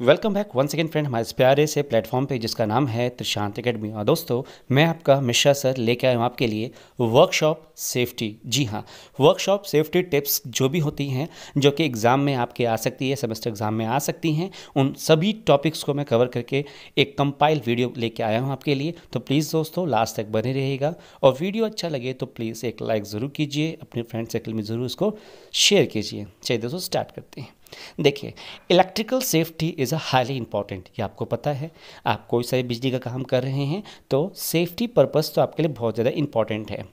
Welcome back once again friend हमारे इस प्यारे से प्लेटफॉर्म पे जिसका नाम है त्रिशांत एकेडमी। और दोस्तों, मैं आपका मिश्रा सर लेके आया हूँ आपके लिए वर्कशॉप सेफ्टी। जी हाँ, वर्कशॉप सेफ्टी टिप्स जो भी होती हैं जो कि एग्ज़ाम में आपके आ सकती है, सेमेस्टर एग्ज़ाम में आ सकती हैं, उन सभी टॉपिक्स को मैं कवर करके एक कंपाइल वीडियो लेके आया हूँ आपके लिए। तो प्लीज़ दोस्तों लास्ट तक बने रहिएगा, और वीडियो अच्छा लगे तो प्लीज़ एक लाइक ज़रूर कीजिए, अपने फ्रेंड सर्कल में ज़रूर उसको शेयर कीजिए। चलिए दोस्तों स्टार्ट करते हैं। देखिए, electrical safety is a highly important, ये आपको पता है। आप कोई सा बिजली का काम कर रहे हैं तो सेफ्टी पर्पस तो आपके लिए बहुत ज़्यादा इंपॉर्टेंट है।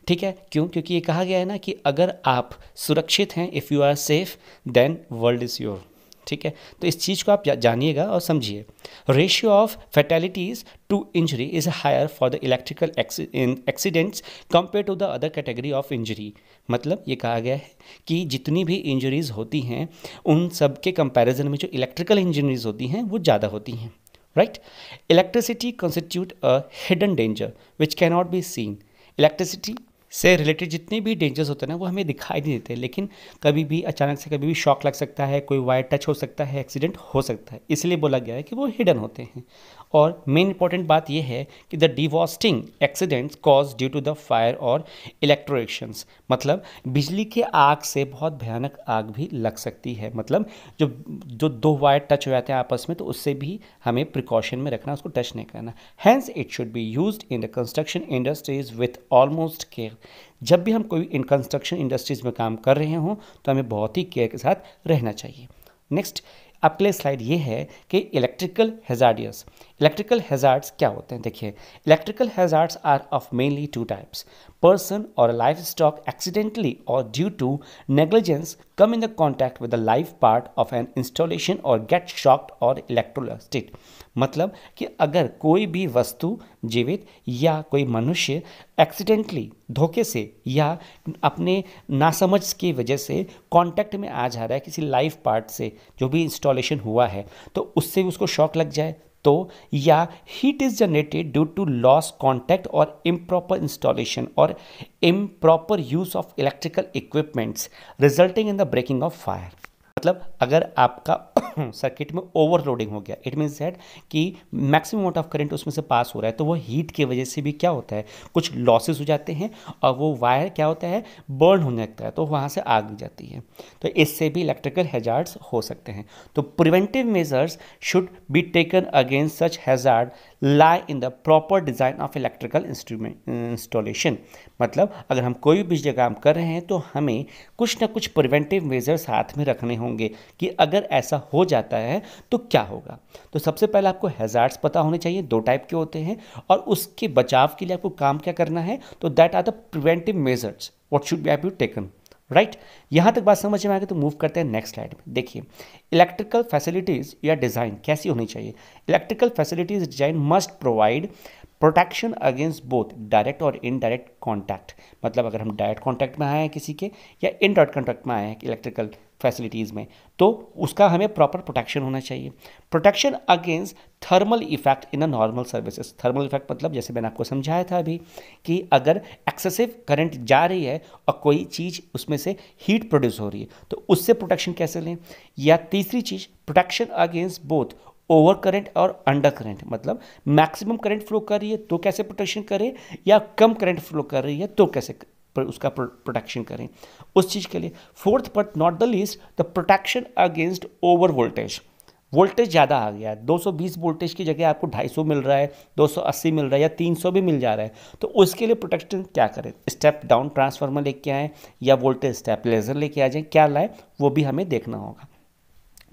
ठीक है, क्यों? क्योंकि ये कहा गया है ना कि अगर आप सुरक्षित हैं, if you are safe then world is your. ठीक है, तो इस चीज़ को आप जानिएगा और समझिए। Ratio of fatalities to injury is higher for the electrical accidents compare to the other category of injury. मतलब ये कहा गया है कि जितनी भी इंजरीज़ होती हैं उन सब के कंपैरिजन में जो इलेक्ट्रिकल इंजरीज होती हैं वो ज़्यादा होती हैं। Right, electricity constitute a hidden danger which can not be seen. Electricity से रिलेटेड जितने भी डेंजर्स होते हैं ना वो हमें दिखाई नहीं देते, लेकिन कभी भी अचानक से कभी भी शॉक लग सकता है, कोई वायर टच हो सकता है, एक्सीडेंट हो सकता है, इसलिए बोला गया है कि वो हिडन होते हैं। और मेन इंपॉर्टेंट बात यह है कि the devastating accidents cause due to the fire और इलेक्ट्रोएक्शंस। मतलब बिजली के आग से बहुत भयानक आग भी लग सकती है। मतलब जो जो दो वायर टच हो जाते हैं आपस में तो उससे भी हमें प्रिकॉशन में रखना, उसको टच नहीं करना। Hence it should be used in the construction industries with almost care. जब भी हम कोई इन कंस्ट्रक्शन इंडस्ट्रीज में काम कर रहे हों तो हमें बहुत ही केयर के साथ रहना चाहिए। नेक्स्ट आपके लिए स्लाइड ये है कि इलेक्ट्रिकल हैजार्ड्स। इलेक्ट्रिकल हैजार्ड्स क्या होते हैं? देखिए, electrical hazards are of mainly two types. Person और लाइफ स्टॉक एक्सीडेंटली और due to negligence come in the contact with the live part of an installation or get shocked or electrocuted। मतलब कि अगर कोई भी वस्तु जीवित या कोई मनुष्य एक्सीडेंटली धोखे से या अपने नासमझ की वजह से कांटेक्ट में आ जा रहा है किसी लाइव पार्ट से जो भी इंस्टॉलेशन हुआ है, तो उससे उसको शॉक लग जाए तो, या heat is generated due to loss contact और इम्प्रॉपर इंस्टॉलेशन और improper use of electrical equipments resulting in the breaking of fire. मतलब अगर आपका सर्किट में ओवरलोडिंग हो गया, इट मीन्स दैट कि मैक्सिमम अमाउंट ऑफ करंट उसमें से पास हो रहा है, तो वो हीट की वजह से भी क्या होता है, कुछ लॉसेस हो जाते हैं और वो वायर क्या होता है, बर्न होने लगता है, तो वहाँ से आग लग जाती है। तो इससे भी इलेक्ट्रिकल हैजार्ड्स हो सकते हैं। तो preventive measures should be taken against such hazard lie in the proper design of electrical installation. मतलब अगर हम कोई भी बिजली काम कर रहे हैं तो हमें कुछ ना कुछ प्रिवेंटिव मेजर्स साथ में रखने होंगे कि अगर ऐसा हो जाता है तो क्या होगा। तो सबसे पहले आपको हैजार्ड्स पता होने चाहिए, दो टाइप के होते हैं, और उसके बचाव के लिए आपको काम क्या करना है, तो that are the preventive measures what should be have you taken. Right, यहाँ तक बात समझ में आ गई तो मूव करते हैं नेक्स्ट स्लाइड में। देखिए, इलेक्ट्रिकल फैसिलिटीज़ या डिज़ाइन कैसी होनी चाहिए। Electrical facilities design must provide protection against both direct और इनडायरेक्ट कॉन्टैक्ट। मतलब अगर हम डायरेक्ट कॉन्टैक्ट में आए हैं किसी के या इनडायरेक्ट कॉन्टैक्ट में आए हैं इलेक्ट्रिकल फैसिलिटीज़ में, तो उसका हमें प्रॉपर प्रोटेक्शन होना चाहिए। Protection against thermal effect in a normal services. Thermal effect मतलब जैसे मैंने आपको समझाया था अभी कि अगर एक्सेसिव करंट जा रही है और कोई चीज़ उसमें से हीट प्रोड्यूस हो रही है तो उससे प्रोटेक्शन कैसे लें। या तीसरी चीज़, protection against both over current और अंडर करंट। मतलब मैक्सिमम करंट फ्लो कर रही है तो कैसे प्रोटेक्शन करें, या कम करंट फ्लो कर रही है तो कैसे उसका प्रोटेक्शन करें उस चीज़ के लिए। Fourth but not the least, the protection against over voltage. Voltage ज़्यादा आ गया है, 220 वोल्टेज की जगह आपको 250 मिल रहा है, 280 मिल रहा है या 300 भी मिल जा रहा है, तो उसके लिए प्रोटेक्शन क्या करें। स्टेप डाउन ट्रांसफार्मर लेके आएँ या वोल्टेज स्टेबलाइजर लेके आ जाएँ, क्या लाएँ वो भी हमें देखना होगा।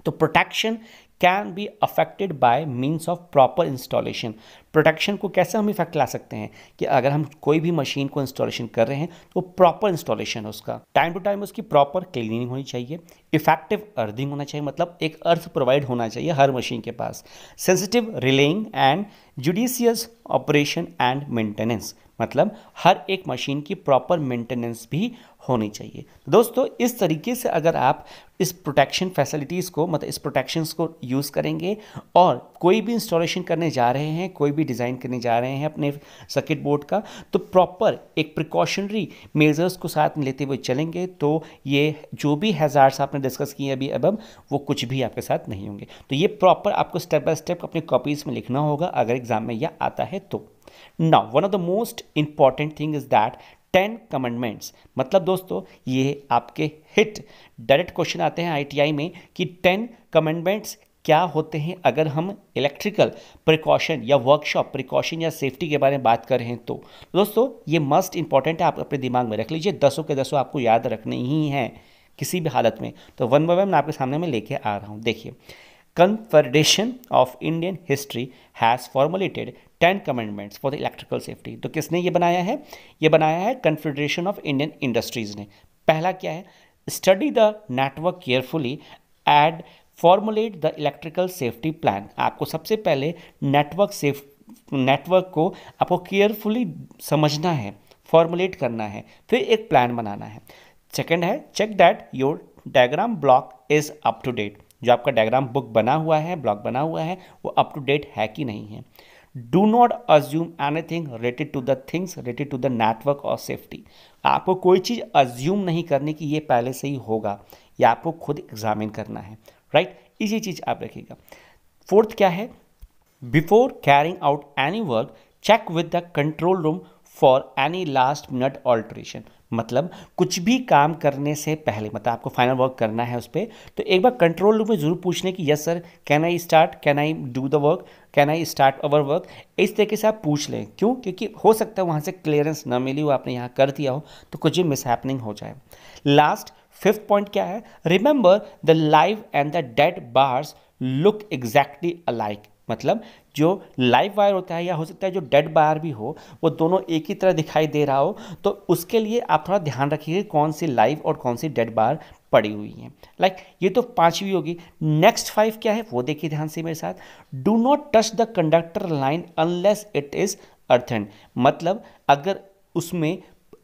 तो protection can be affected by means of proper installation. Protection को कैसे हम इफेक्ट ला सकते हैं कि अगर हम कोई भी मशीन को इंस्टॉलेशन कर रहे हैं तो प्रॉपर इंस्टॉलेशन है उसका, टाइम टू टाइम उसकी प्रॉपर क्लीनिंग होनी चाहिए, इफेक्टिव अर्थिंग होना चाहिए, मतलब एक अर्थ प्रोवाइड होना चाहिए हर मशीन के पास, sensitive relaying and judicious operation and maintenance. मतलब हर एक मशीन की प्रॉपर मेंटेनेंस भी होनी चाहिए। तो दोस्तों इस तरीके से अगर आप इस प्रोटेक्शन फैसिलिटीज़ को मतलब इस प्रोटेक्शंस को यूज़ करेंगे और कोई भी इंस्टॉलेशन करने जा रहे हैं, कोई भी डिज़ाइन करने जा रहे हैं अपने सर्किट बोर्ड का, तो प्रॉपर एक प्रिकॉशनरी मेजर्स को साथ में लेते हुए चलेंगे तो ये जो भी हैज़ार्ड्स आपने डिस्कस किए अभी अब वो कुछ भी आपके साथ नहीं होंगे। तो ये प्रॉपर आपको स्टेप बाय स्टेप अपने कॉपीज़ में लिखना होगा अगर एग्जाम में यह आता है तो। Now one of the most important thing is that 10 commandments, मतलब दोस्तों ये आपके हिट डायरेक्ट क्वेश्चन आते हैं आईटीआई में कि 10 कमेंडमेंट्स क्या होते हैं अगर हम इलेक्ट्रिकल प्रिकॉशन या वर्कशॉप प्रिकॉशन या सेफ्टी के बारे में बात कर रहे हैं तो। दोस्तों ये मस्ट इंपॉर्टेंट है, आप अपने दिमाग में रख लीजिए, 10 के 10 आपको याद रखने ही हैं किसी भी हालत में। तो वन बाय वन मैं आपके सामने में लेके आ रहा हूँ। देखिए, confederation of Indian industry has formulated 10 commandments for the electrical safety. तो किसने ये बनाया है? ये बनाया है कन्फेडरेशन ऑफ इंडियन इंडस्ट्रीज ने। पहला क्या है? Study the network carefully and formulate the electrical safety plan. आपको सबसे पहले नेटवर्क को आपको केयरफुली समझना है, फॉर्मुलेट करना है, फिर एक प्लान बनाना है। सेकंड है check that your diagram block is up to date. जो आपका डायग्राम बुक बना हुआ है, ब्लॉक बना हुआ है, वो अप टू डेट है कि नहीं है। Do not assume anything related to the things related to the network और सेफ्टी। आपको कोई चीज़ अज्यूम नहीं करनी कि ये पहले से ही होगा, या आपको खुद एग्जामिन करना है, राइट? इसी चीज़ आप रखिएगा। फोर्थ क्या है? Before carrying out any work check with the control room for any last minute alteration. मतलब कुछ भी काम करने से पहले, मतलब आपको फाइनल वर्क करना है उस पर, तो एक बार कंट्रोल रूम में ज़रूर पूछने कि yes sir can I start, can I do the work, can I start our work. इस तरीके से आप पूछ लें। क्यों? क्योंकि हो सकता है वहाँ से क्लियरेंस ना मिली हो, आपने यहाँ कर दिया हो, तो कुछ भी मिसहैपनिंग हो जाए। लास्ट फिफ्थ पॉइंट क्या है? Remember the live and the dead bars look exactly alike. मतलब जो लाइव वायर होता है या हो सकता है जो डेड वायर भी हो, वो दोनों एक ही तरह दिखाई दे रहा हो, तो उसके लिए आप थोड़ा ध्यान रखिए कौन सी लाइव और कौन सी डेड वायर पड़ी हुई हैं। लाइक ये तो पांचवी होगी। नेक्स्ट 5 क्या है वो देखिए ध्यान से मेरे साथ। Do not touch the conductor line unless it is earthen. मतलब अगर उसमें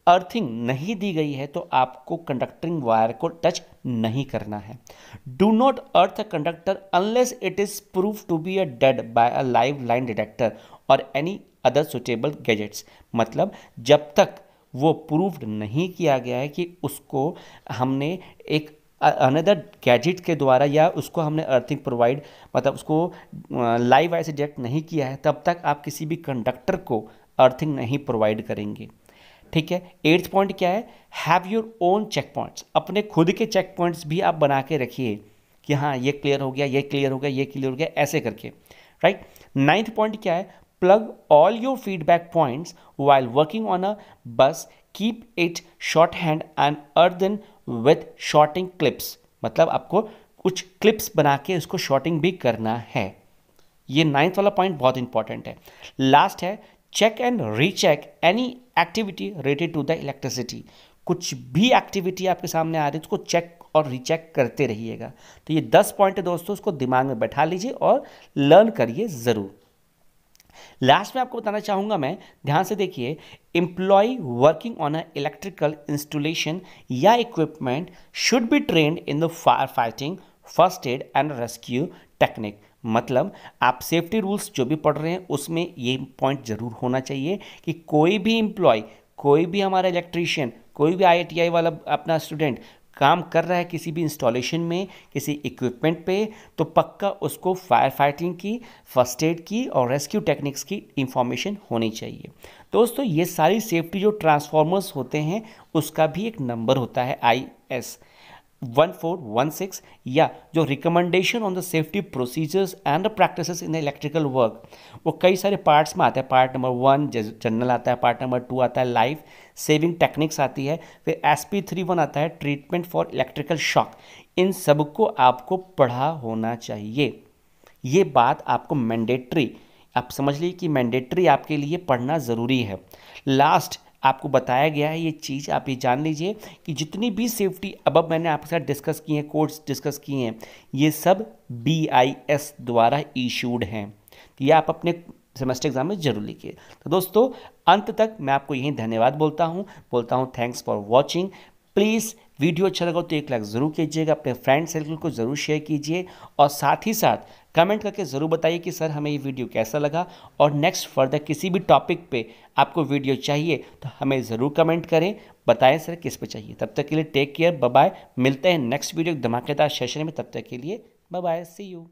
अर्थिंग नहीं दी गई है तो आपको कंडक्टिंग वायर को टच नहीं करना है। Do not earth a conductor unless it is prove to be a dead by a live line detector और एनी अदर सुटेबल गैजेट्स। मतलब जब तक वो प्रूव्ड नहीं किया गया है कि उसको हमने एक अनदर गैजेट के द्वारा या उसको हमने अर्थिंग प्रोवाइड, मतलब उसको लाइव वायर से डिटेक्ट नहीं किया है, तब तक आप किसी भी कंडक्टर को अर्थिंग नहीं प्रोवाइड करेंगे। ठीक है। 8th पॉइंट क्या है? Have your own check points. अपने खुद के चेक पॉइंट्स भी आप बना के रखिए कि हाँ ये क्लियर हो गया, ये क्लियर हो गया, ये क्लियर हो गया, ऐसे करके, राइट। 9th पॉइंट क्या है? Plug all your feedback points while working on a bus, keep it short hand and earthen with shorting clips. मतलब आपको कुछ क्लिप्स बना के उसको शॉर्टिंग भी करना है। ये 9th वाला पॉइंट बहुत इंपॉर्टेंट है। लास्ट है check and recheck any activity related to the electricity. कुछ भी एक्टिविटी आपके सामने आ रही है उसको चेक और रीचेक करते रहिएगा। तो ये 10 पॉइंट है दोस्तों, उसको दिमाग में बैठा लीजिए और लर्न करिए ज़रूर। लास्ट में आपको बताना चाहूँगा मैं, ध्यान से देखिए, employee working on a electrical installation या equipment should be trained in the fire fighting, first aid and rescue technique. मतलब आप सेफ्टी रूल्स जो भी पढ़ रहे हैं उसमें ये पॉइंट जरूर होना चाहिए कि कोई भी एम्प्लॉय, कोई भी हमारा इलेक्ट्रीशियन, कोई भी आईटीआई वाला अपना स्टूडेंट काम कर रहा है किसी भी इंस्टॉलेशन में, किसी इक्विपमेंट पे, तो पक्का उसको फायर फाइटिंग की, फर्स्ट एड की और रेस्क्यू टेक्निक्स की इंफॉर्मेशन होनी चाहिए। दोस्तों ये सारी सेफ्टी जो ट्रांसफॉर्मर्स होते हैं उसका भी एक नंबर होता है IS 1416, या जो recommendation on the safety procedures and the practices in the electrical work, वो कई सारे पार्ट्स में आता है। पार्ट नंबर 1 जनरल आता है, पार्ट नंबर 2 आता है लाइफ सेविंग टेक्निक्स आती है, फिर SP31 आता है ट्रीटमेंट फॉर इलेक्ट्रिकल शॉक। इन सबको आपको पढ़ा होना चाहिए। ये बात आपको मैंडेटरी, आप समझ लीजिए कि मैंडेटरी आपके लिए पढ़ना ज़रूरी है। लास्ट आपको बताया गया है ये चीज़, आप ये जान लीजिए कि जितनी भी सेफ्टी अब मैंने आपके साथ डिस्कस की हैं, कोड्स डिस्कस किए हैं, ये सब BIS द्वारा इशूड हैं। तो ये आप अपने सेमेस्टर एग्जाम में जरूर लिखिए। तो दोस्तों अंत तक मैं आपको यही धन्यवाद बोलता हूँ thanks for watching. Please video अच्छा लगा तो एक लाइक ज़रूर कीजिएगा, अपने फ्रेंड सर्कल को ज़रूर शेयर कीजिए और साथ ही साथ कमेंट करके ज़रूर बताइए कि सर हमें ये वीडियो कैसा लगा और नेक्स्ट फर्दर किसी भी टॉपिक पे आपको वीडियो चाहिए तो हमें ज़रूर कमेंट करें, बताएं सर किस पे चाहिए। तब तक के लिए टेक केयर, बाय बाय। मिलते हैं नेक्स्ट वीडियो धमाकेदार सेशन में, तब तक के लिए बाय बाय, सी यू।